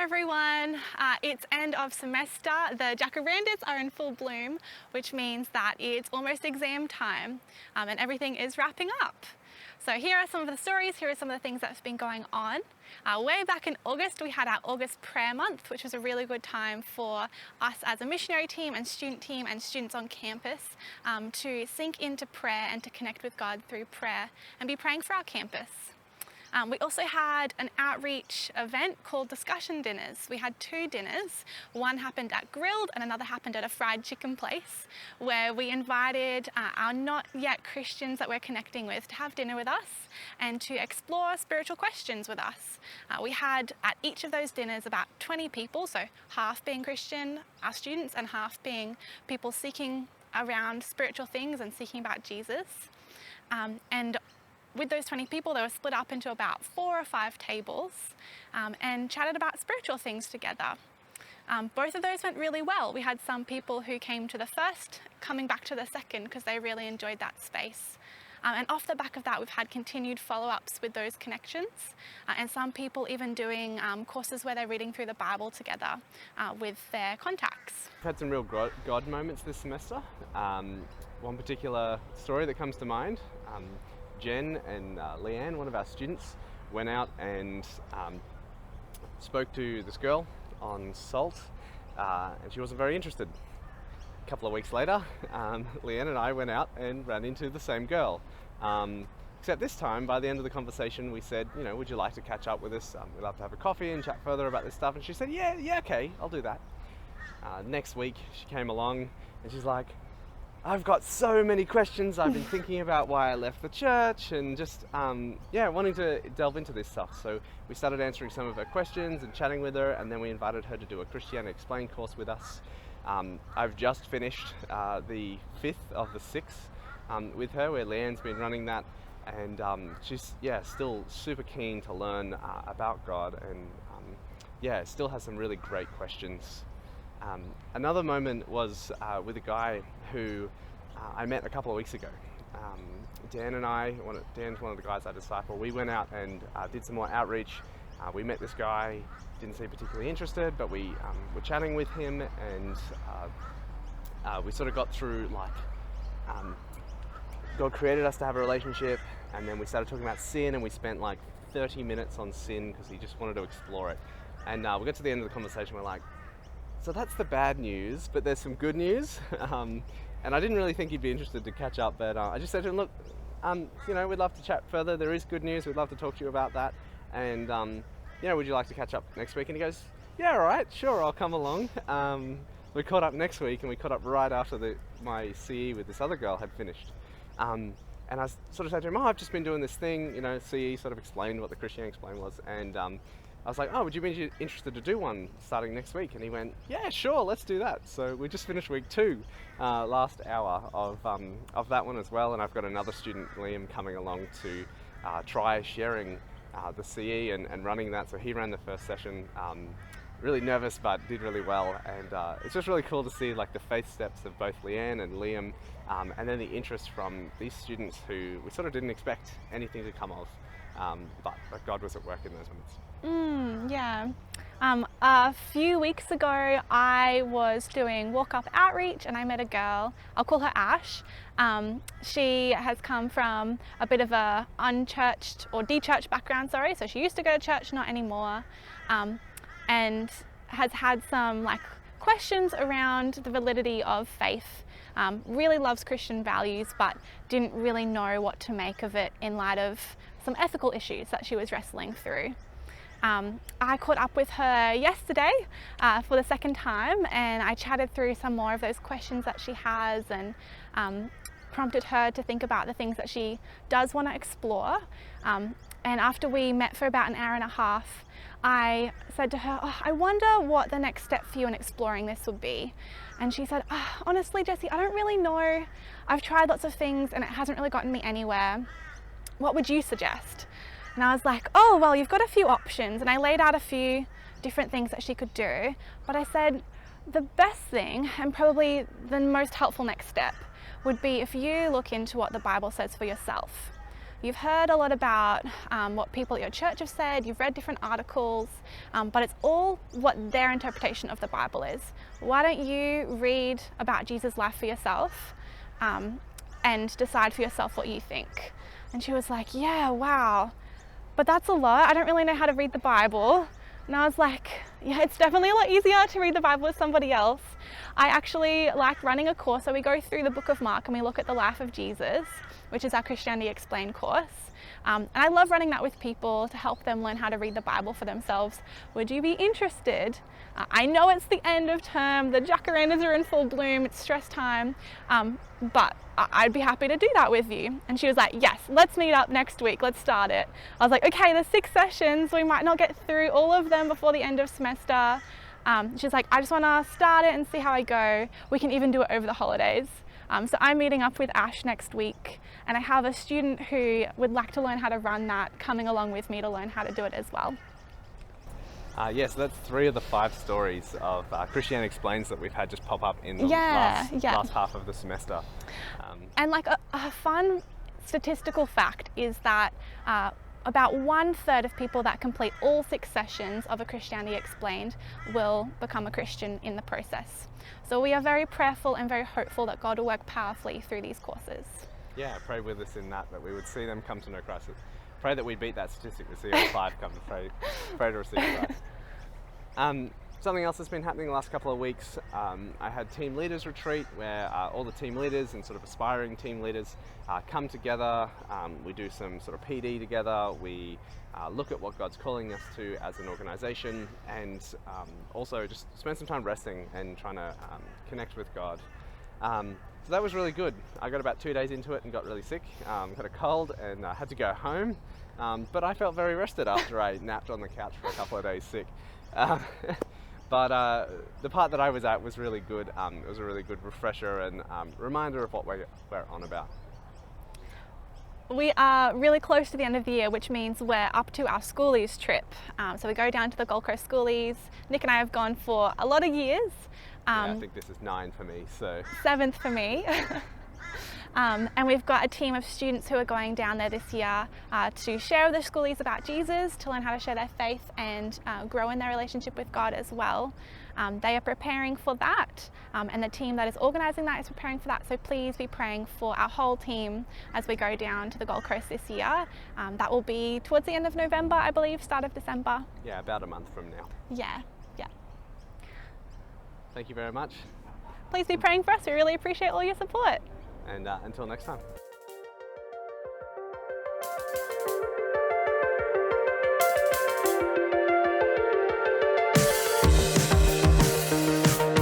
everyone. It's end of semester. The Jacarandas are in full bloom, which means that it's almost exam time and everything is wrapping up. So here are some of the stories, here are some of the things that's been going on. Way back in August, we had our August prayer month, which was a really good time for us as a missionary team and students on campus to sink into prayer and to connect with God through prayer and be praying for our campus. We also had an outreach event called Discussion Dinners. We had two dinners. One happened at Grilled and another happened at a fried chicken place, where we invited our not yet Christians that we're connecting with to have dinner with us and to explore spiritual questions with us. We had at each of those dinners about 20 people, so half being Christian, our students, and half being people seeking around spiritual things and seeking about Jesus. And with those 20 people, they were split up into about 4 or 5 tables and chatted about spiritual things together. Both of those went really well. We had some people who came to the first coming back to the second because they really enjoyed that space. And off the back of that, we've had continued follow-ups with those connections and some people even doing courses where they're reading through the Bible together with their contacts. We've had some real God moments this semester. One particular story that comes to mind, Jen and Leanne, one of our students, went out and spoke to this girl on Salt, and she wasn't very interested. A couple of weeks later, Leanne and I went out and ran into the same girl. Except this time, by the end of the conversation, we said, you know, would you like to catch up with us? We'd love to have a coffee and chat further about this stuff. And she said, yeah, okay, I'll do that. Next week, she came along and she's like, I've got so many questions. I've been thinking about why I left the church and just, wanting to delve into this stuff. So we started answering some of her questions and chatting with her, and then we invited her to do a Christianity Explained course with us. I've just finished the 5th of the 6th with her, where Leanne's been running that, and she's, still super keen to learn about God, and still has some really great questions. Another moment was with a guy who I met a couple of weeks ago. Dan and I, Dan's one of the guys I disciple, we went out and did some more outreach. We met this guy, didn't seem particularly interested, but we were chatting with him, and we sort of got through God created us to have a relationship, and then we started talking about sin, and we spent like 30 minutes on sin because he just wanted to explore it. And we got to the end of the conversation, we're like, so that's the bad news, but there's some good news. And I didn't really think he'd be interested to catch up, but I just said to him, look, we'd love to chat further. There is good news. We'd love to talk to you about that. And, would you like to catch up next week? And he goes, yeah, all right, sure, I'll come along. We caught up next week, and we caught up right after my CE with this other girl had finished. And I sort of said to him, I've just been doing this thing, CE sort of explained what the Christianity Explained was. And I was like, would you be interested to do one starting next week? And he went, yeah, sure, let's do that. So we just finished week 2, last hour of that one as well. And I've got another student, Liam, coming along to try sharing the CE and running that. So he ran the first session, really nervous, but did really well. And it's just really cool to see like the faith steps of both Leanne and Liam, and then the interest from these students who we sort of didn't expect anything to come of. But God was at work in those moments. A few weeks ago, I was doing walk-up outreach and I met a girl, I'll call her Ash. She has come from a bit of a unchurched or de-churched background, so she used to go to church, not anymore, and has had some questions around the validity of faith. Really loves Christian values, but didn't really know what to make of it in light of some ethical issues that she was wrestling through. I caught up with her yesterday for the second time, and I chatted through some more of those questions that she has and prompted her to think about the things that she does want to explore. And after we met for about an hour and a half, I said to her, I wonder what the next step for you in exploring this would be. And she said, honestly, Jessie, I don't really know. I've tried lots of things and it hasn't really gotten me anywhere. What would you suggest? And I was like, well, you've got a few options. And I laid out a few different things that she could do. But I said, the best thing, and probably the most helpful next step, would be if you look into what the Bible says for yourself. you've heard a lot about what people at your church have said, you've read different articles, but it's all what their interpretation of the Bible is. Why don't you read about Jesus' life for yourself and decide for yourself what you think? And she was like, yeah, wow, but that's a lot. I don't really know how to read the Bible. And I was like, yeah, it's definitely a lot easier to read the Bible with somebody else. I actually like running a course, so we go through the book of Mark and we look at the life of Jesus, which is our Christianity Explained course. And I love running that with people to help them learn how to read the Bible for themselves. Would you be interested? I know it's the end of term, the jacarandas are in full bloom, it's stress time, but I'd be happy to do that with you. And she was like, yes, let's meet up next week, let's start it. I was like, okay, there's 6 sessions, we might not get through all of them before the end of semester. She's like, I just want to start it and see how I go. We can even do it over the holidays. So I'm meeting up with Ash next week, and I have a student who would like to learn how to run that coming along with me to learn how to do it as well. Yes, that's 3 of the 5 stories of Christianity Explains that we've had just pop up in the last half of the semester. And like a fun statistical fact is that about 1/3 of people that complete all 6 sessions of a Christianity Explained will become a Christian in the process. So we are very prayerful and very hopeful that God will work powerfully through these courses. Yeah, pray with us in that we would see them come to know Christ. Pray that we beat that statistic to see all 5 come to pray to receive Christ. Something else that's been happening the last couple of weeks, I had team leaders retreat where all the team leaders and sort of aspiring team leaders come together. We do some sort of PD together. We look at what God's calling us to as an organisation, and also just spend some time resting and trying to connect with God. So that was really good. I got about 2 days into it and got really sick, had a cold and had to go home. But I felt very rested after I napped on the couch for a couple of days sick. But the part that I was at was really good. It was a really good refresher and reminder of what we're on about. We are really close to the end of the year, which means we're up to our schoolies trip. So we go down to the Gold Coast schoolies. Nick and I have gone for a lot of years. Yeah, I think this is 9 for me, so. 7th for me. And we've got a team of students who are going down there this year to share with the schoolies about Jesus, to learn how to share their faith and grow in their relationship with God as well. They are preparing for that, and the team that is organising that is preparing for that, so please be praying for our whole team as we go down to the Gold Coast this year. That will be towards the end of November, I believe, start of December. Yeah, about a month from now. Yeah. Thank you very much. Please be praying for us, we really appreciate all your support. And until next time.